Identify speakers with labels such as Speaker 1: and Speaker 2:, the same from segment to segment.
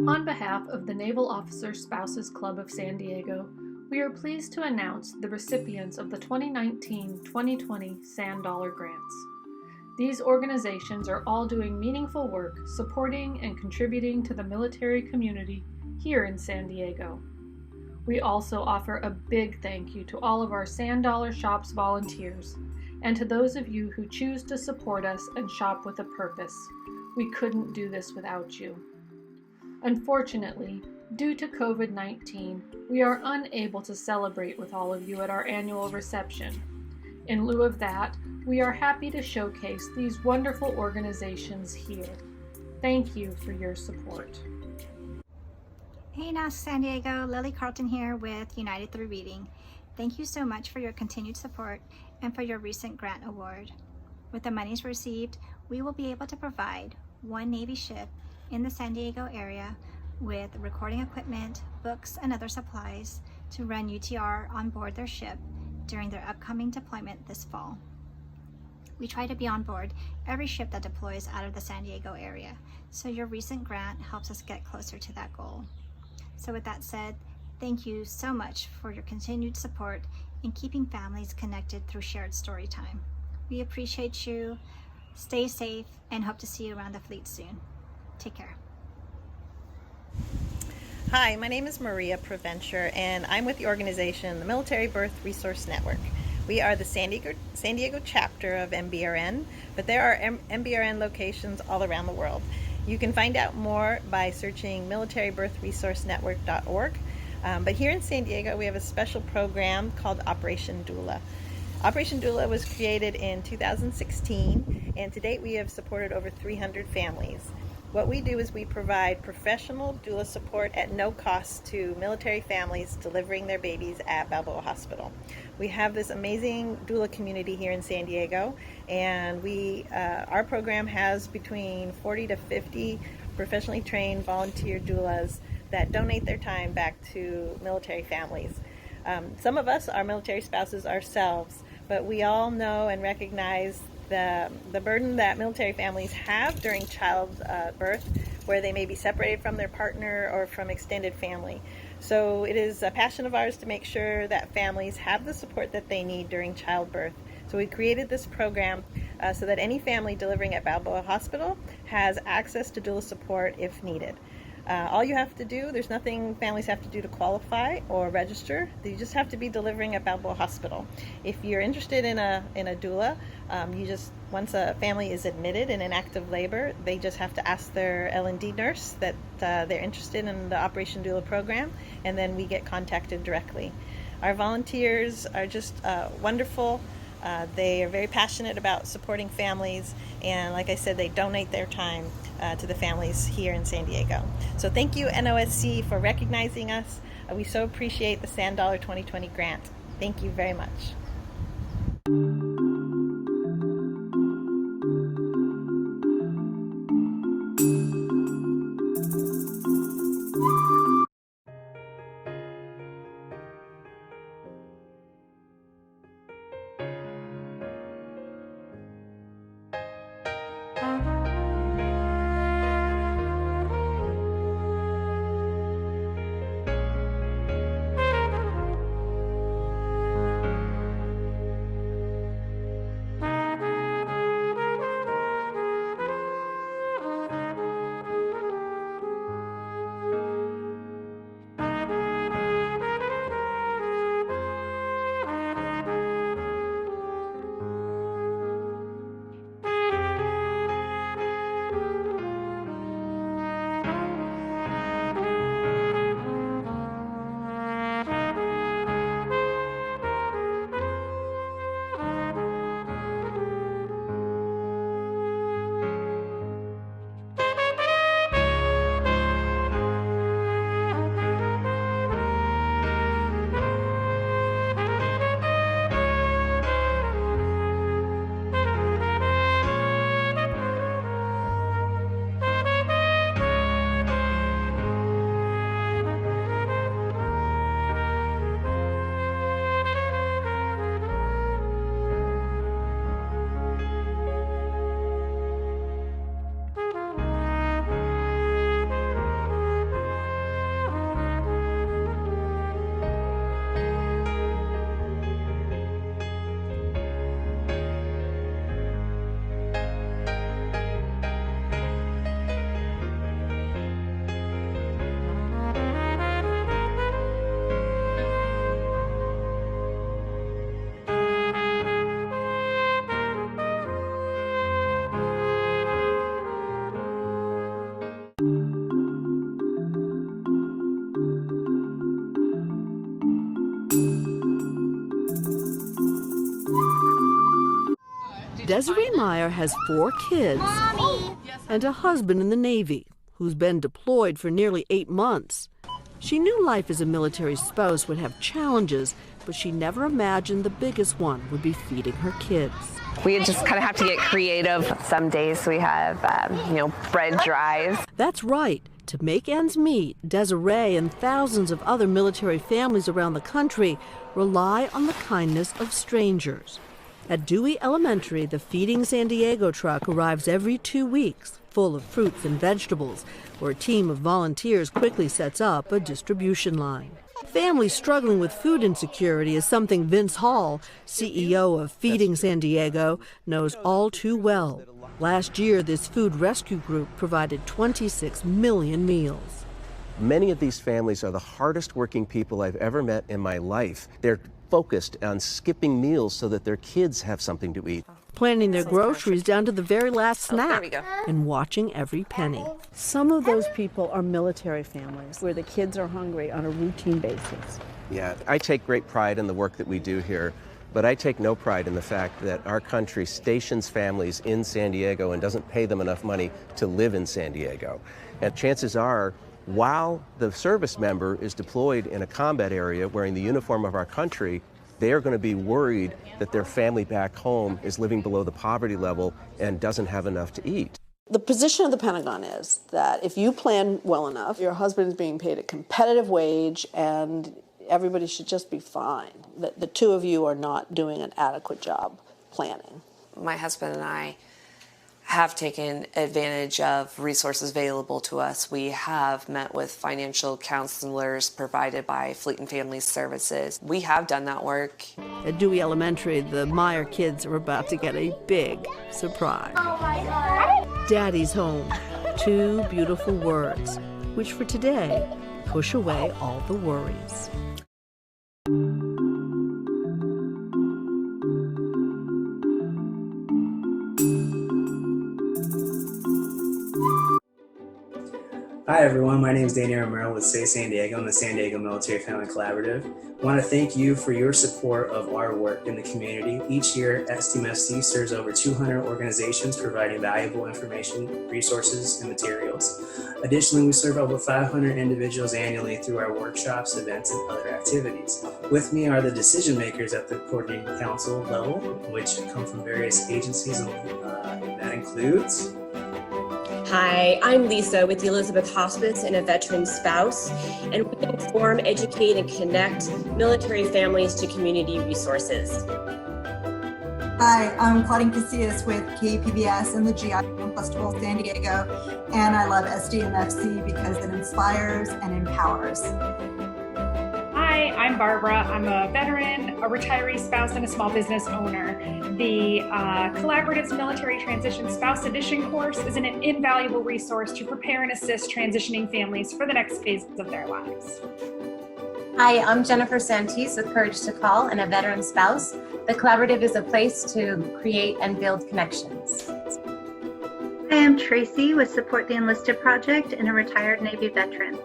Speaker 1: On behalf of the Naval Officer Spouses Club of San Diego, we are pleased to announce the recipients of the 2019-2020 Sand Dollar Grants. These organizations are all doing meaningful work supporting and contributing to the military community here in San Diego. We also offer a big thank you to all of our Sand Dollar Shops volunteers and to those of you who choose to support us and shop with a purpose. We couldn't do this without you. Unfortunately, due to COVID-19, we are unable to celebrate with all of you at our annual reception. In lieu of that, we are happy to showcase these wonderful organizations here. Thank you for your support.
Speaker 2: Hey NOSC San Diego, Lily Carlton here with United Through Reading. Thank you so much for your continued support and for your recent grant award. With the monies received, we will be able to provide one Navy ship in the San Diego area with recording equipment, books, and other supplies to run UTR on board their ship during their upcoming deployment this fall. We try to be on board every ship that deploys out of the San Diego area, so your recent grant helps us get closer to that goal. So with that said, thank you so much for your continued support in keeping families connected through shared story time. We appreciate you, stay safe, and hope to see you around the fleet soon. Take care.
Speaker 3: Hi, my name is Maria Provencher, and I'm with the organization, the Military Birth Resource Network. We are the San Diego chapter of MBRN, but there are MBRN locations all around the world. You can find out more by searching militarybirthresourcenetwork.org. But here in San Diego, we have a special program called Operation Doula. Operation Doula was created in 2016, and to date we have supported over 300 families. What we do is we provide professional doula support at no cost to military families delivering their babies at Balboa Hospital. We have this amazing doula community here in San Diego, and our program has between 40 to 50 professionally trained volunteer doulas that donate their time back to military families. Some of us are military spouses ourselves, but we all know and recognize the burden that military families have during childbirth, where they may be separated from their partner or from extended family. So it is a passion of ours to make sure that families have the support that they need during childbirth. So we created this program so that any family delivering at Balboa Hospital has access to doula support if needed. All you have to do, there's nothing families have to do to qualify or register. You just have to be delivering at Balboa Hospital. If you're interested in a doula, once a family is admitted in an active labor, they just have to ask their L&D nurse that they're interested in the Operation Doula program, and then we get contacted directly. Our volunteers are just wonderful. They are very passionate about supporting families, and like I said, they donate their time to the families here in San Diego. So thank you, NOSC, for recognizing us. We so appreciate the Sand Dollar 2020 grant. Thank you very much.
Speaker 4: Desiree Meyer has 4 kids and a husband in the Navy who's been deployed for nearly 8 months. She knew life as a military spouse would have challenges, but she never imagined the biggest one would be feeding her kids.
Speaker 5: We just kind of have to get creative. Some days we have, bread drives.
Speaker 4: That's right. To make ends meet, Desiree and thousands of other military families around the country rely on the kindness of strangers. At Dewey Elementary, the Feeding San Diego truck arrives every 2 weeks, full of fruits and vegetables, where a team of volunteers quickly sets up a distribution line. Families struggling with food insecurity is something Vince Hall, CEO of Feeding San Diego, knows all too well. Last year, this food rescue group provided 26 million meals.
Speaker 6: Many of these families are the hardest working people I've ever met in my life. They're focused on skipping meals so that their kids have something to eat.
Speaker 4: Planning their groceries down to the very last snack and watching every penny.
Speaker 7: Some of those people are military families where the kids are hungry on a routine basis.
Speaker 6: Yeah, I take great pride in the work that we do here, but I take no pride in the fact that our country stations families in San Diego and doesn't pay them enough money to live in San Diego. And chances are, while the service member is deployed in a combat area wearing the uniform of our country, they are going to be worried that their family back home is living below the poverty level and doesn't have enough to eat.
Speaker 8: The position of the Pentagon is that if you plan well enough, your husband is being paid a competitive wage and everybody should just be fine. That the two of you are not doing an adequate job planning.
Speaker 9: My husband and I have taken advantage of resources available to us. We have met with financial counselors provided by Fleet and Family Services. We have done that work.
Speaker 4: At Dewey Elementary, the Meyer kids are about to get a big surprise.
Speaker 2: Oh my God.
Speaker 4: Daddy's home. 2 beautiful words, which for today push away all the worries.
Speaker 10: Hi everyone, my name is Danny Romero with San Diego and the San Diego Military Family Collaborative. I want to thank you for your support of our work in the community. Each year, STMFC serves over 200 organizations providing valuable information, resources, and materials. Additionally, we serve over 500 individuals annually through our workshops, events, and other activities. With me are the decision makers at the Coordinating Council level, which come from various agencies, and that includes...
Speaker 11: Hi, I'm Lisa with the Elizabeth Hospice and a veteran spouse, and we inform, educate, and connect military families to community resources.
Speaker 12: Hi, I'm Claudine Casillas with KPBS and the GI Film Festival of San Diego, and I love SDMFC because it inspires and empowers.
Speaker 13: Hi, I'm Barbara. I'm a veteran, a retiree spouse, and a small business owner. The Collaborative's Military Transition Spouse Edition course is an invaluable resource to prepare and assist transitioning families for the next phases of their lives.
Speaker 14: Hi, I'm Jennifer Santis with Courage to Call and a veteran spouse. The Collaborative is a place to create and build connections.
Speaker 15: I am Tracy with Support the Enlisted Project and a retired Navy veteran.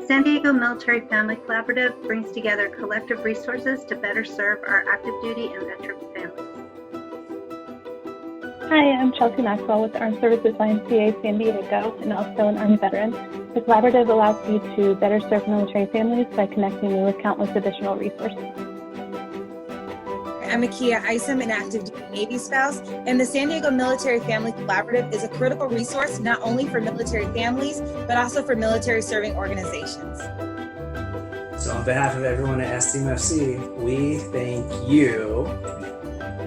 Speaker 15: San Diego Military Family Collaborative brings together collective resources to better serve our active duty and veteran families.
Speaker 16: Hi, I'm Chelsea Maxwell with Armed Services YMCA San Diego and also an Army veteran. The Collaborative allows you to better serve military families by connecting you with countless additional resources.
Speaker 17: I'm Akia Isom, an active duty Navy spouse, and the San Diego Military Family Collaborative is a critical resource not only for military families, but also for military serving organizations.
Speaker 10: So on behalf of everyone at STMFC, we thank you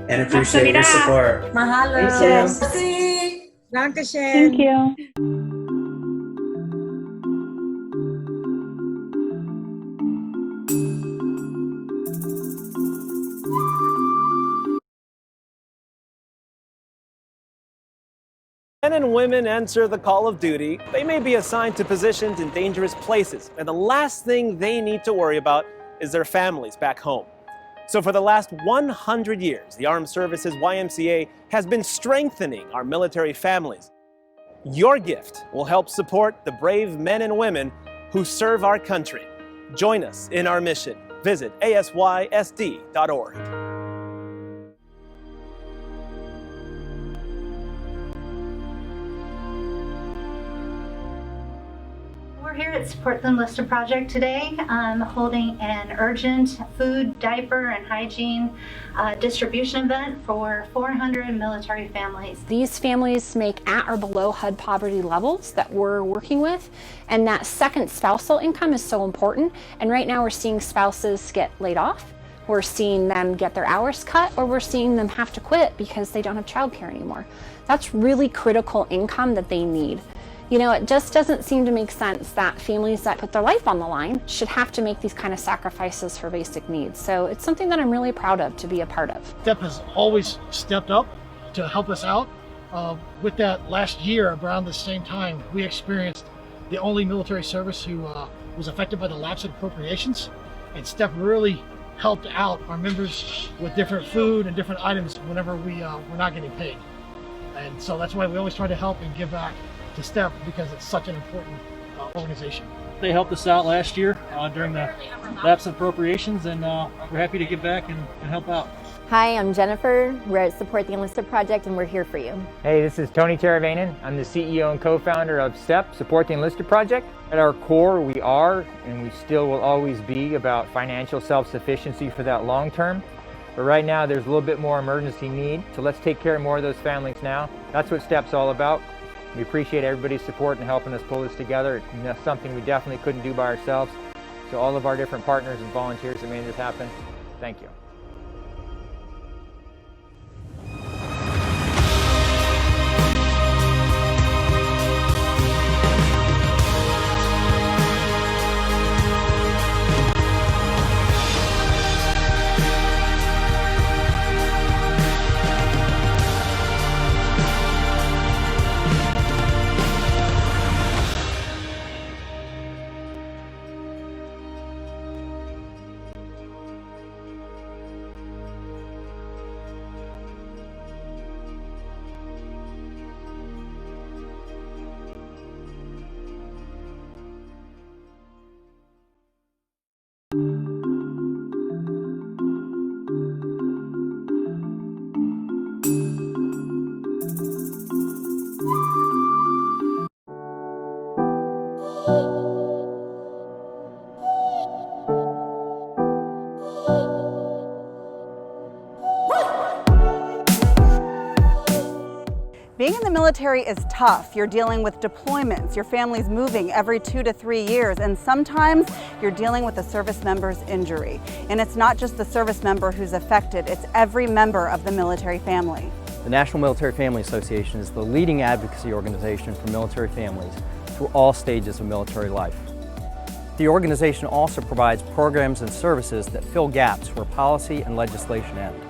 Speaker 10: and appreciate your support.
Speaker 17: Mahalo.
Speaker 10: Thank you.
Speaker 17: Dankeschön.
Speaker 16: Thank you.
Speaker 18: Men and women enter the call of duty. They may be assigned to positions in dangerous places, and the last thing they need to worry about is their families back home. So for the last 100 years, the Armed Services YMCA has been strengthening our military families. Your gift will help support the brave men and women who serve our country. Join us in our mission. Visit asysd.org.
Speaker 15: We're here at Support the Enlisted Project today, holding an urgent food, diaper, and hygiene distribution event for 400 military families.
Speaker 19: These families make at or below HUD poverty levels that we're working with, and that second spousal income is so important. And right now we're seeing spouses get laid off, we're seeing them get their hours cut, or we're seeing them have to quit because they don't have childcare anymore. That's really critical income that they need. You know, it just doesn't seem to make sense that families that put their life on the line should have to make these kind of sacrifices for basic needs. So it's something that I'm really proud of to be a part of.
Speaker 20: STEP has always stepped up to help us out. With that, last year, around the same time, we experienced the only military service who was affected by the lapse of appropriations. And STEP really helped out our members with different food and different items whenever we're not getting paid. And so that's why we always try to help and give back to STEP, because it's such an important organization.
Speaker 21: They helped us out last year during the lapse of appropriations, and we're happy to give back and help out.
Speaker 22: Hi, I'm Jennifer. We're at Support the Enlisted Project, and we're here for you.
Speaker 23: Hey, this is Tony Teravainen. I'm the CEO and co-founder of STEP, Support the Enlisted Project. At our core, we are, and we still will always be, about financial self-sufficiency for that long term. But right now, there's a little bit more emergency need, so let's take care of more of those families now. That's what STEP's all about. We appreciate everybody's support in helping us pull this together. It's something we definitely couldn't do by ourselves. So all of our different partners and volunteers that made this happen, thank you.
Speaker 24: Being in the military is tough. You're dealing with deployments, your family's moving every 2 to 3 years, and sometimes you're dealing with a service member's injury. And it's not just the service member who's affected, it's every member of the military family.
Speaker 25: The National Military Family Association is the leading advocacy organization for military families through all stages of military life. The organization also provides programs and services that fill gaps where policy and legislation end.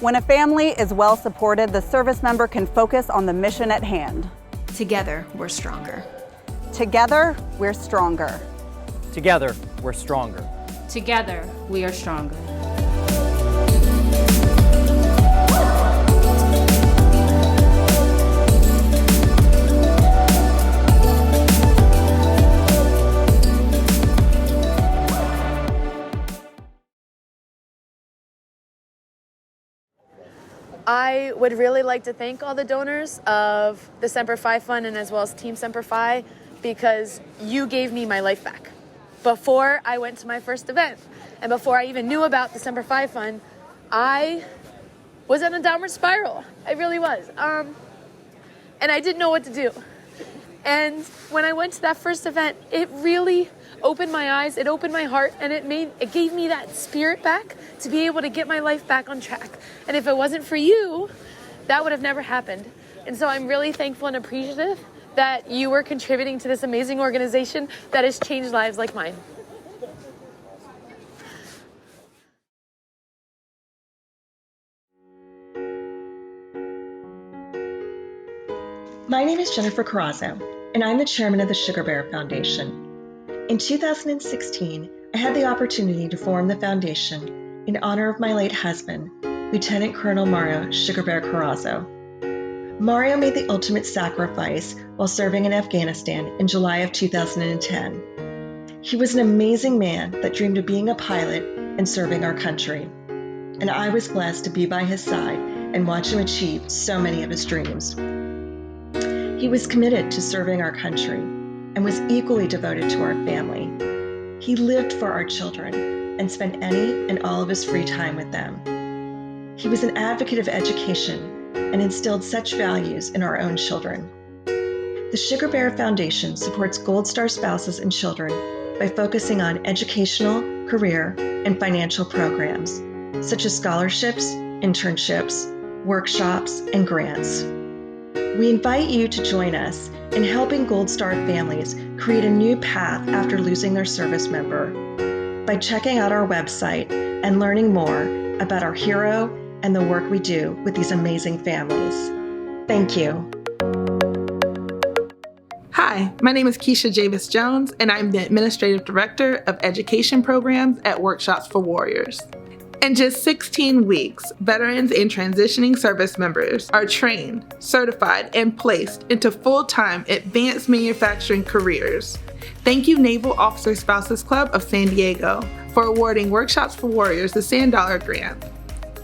Speaker 24: When a family is well supported, the service member can focus on the mission at hand.
Speaker 26: Together, we're stronger.
Speaker 24: Together, we're stronger.
Speaker 25: Together, we're stronger.
Speaker 26: Together, we are stronger.
Speaker 27: I would really like to thank all the donors of the Semper Fi Fund and as well as Team Semper Fi, because you gave me my life back. Before I went to my first event and before I even knew about the Semper Fi Fund, I was in a downward spiral. I really was. And I didn't know what to do. And when I went to that first event, it really opened my eyes, it opened my heart, and it gave me that spirit back to be able to get my life back on track. And if it wasn't for you, that would have never happened. And so I'm really thankful and appreciative that you were contributing to this amazing organization that has changed lives like mine.
Speaker 28: My name is Jennifer Carrazzo, and I'm the chairman of the Sugar Bear Foundation. In 2016, I had the opportunity to form the foundation in honor of my late husband, Lieutenant Colonel Mario Sugar Bear Carrazzo. Mario made the ultimate sacrifice while serving in Afghanistan in July of 2010. He was an amazing man that dreamed of being a pilot and serving our country. And I was blessed to be by his side and watch him achieve so many of his dreams. He was committed to serving our country and was equally devoted to our family. He lived for our children and spent any and all of his free time with them. He was an advocate of education and instilled such values in our own children. The Sugar Bear Foundation supports Gold Star spouses and children by focusing on educational, career, and financial programs, such as scholarships, internships, workshops, and grants. We invite you to join us in helping Gold Star families create a new path after losing their service member by checking out our website and learning more about our hero and the work we do with these amazing families. Thank you.
Speaker 1: Hi, my name is Keisha Javis Jones, and I'm the Administrative Director of Education Programs at Workshops for Warriors. In just 16 weeks, veterans and transitioning service members are trained, certified, and placed into full-time advanced manufacturing careers. Thank you, Naval Officer Spouses Club of San Diego, for awarding Workshops for Warriors the Sand Dollar Grant.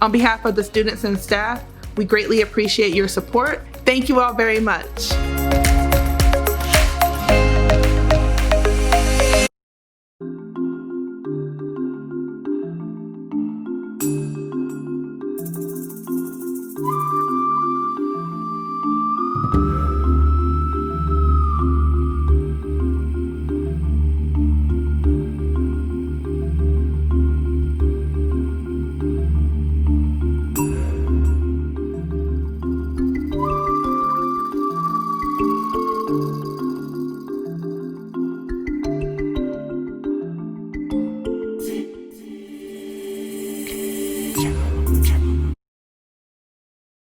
Speaker 1: On behalf of the students and staff, we greatly appreciate your support. Thank you all very much.